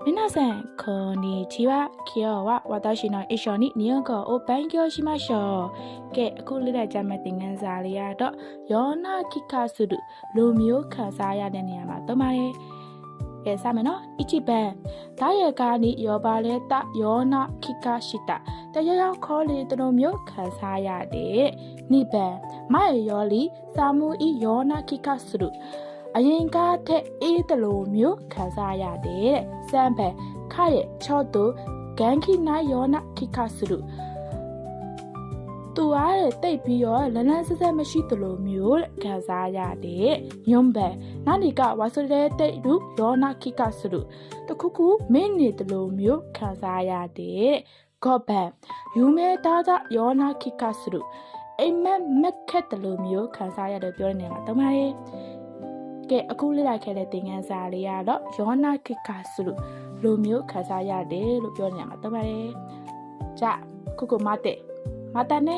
皆さんこんにちは。今日は私の一緒に日本語を勉強しましょう。အခုလေးတဲ့ဂျမတင်ငန်းစာလေးရတော့ယောနာခိကဆုလူလိုမျိုးခန်းစားရတဲ့နေရာမှာသုံးပါတယ်။ကဲစမယ်နော်။1番ဒါရကာနီယောပါလေတယောနာခိကရှိတာတရရောက်ခေါ်လေတလိုမျိုးခန်းစားရတဲ့2番မရယောလီစာမူဤယောနာခိကဆုလူအရင်ကထက်အေးတလိုမျိုးခံစားရတယ်တဲ့3番ခရဲ့6度ဂန်ခိနာယောနာခိကဆုလူသူအားတဲ့တိတ်ပြီးတော့လန်းလန်းဆက်ဆက်မရှိတလိုမျိုးခံစားရတယ်ညွန်ဘန်နာနီကဝါဆိုတဲ့တိတ်လူယောနာခိကဆုလူတခုခုမင်းနေတလိုမျိုးခံစားရတယ်ကော့ဘန်ယူမဲသားသားယောနာခိကဆုလူအိမ်မက်မက်ခက်တလိုမျိုးခံစားရတယ်ပြောတဲ့နေရာမှာတမရီကဲအခုလေ့လာခဲ့တဲ့သင်ခန်းစာလေးကတော့ယောနာခိကဆုလူလိုမျိုးခံစားရတယ်လို့ပြောနေရမှာတမရီじゃあここ待てまたね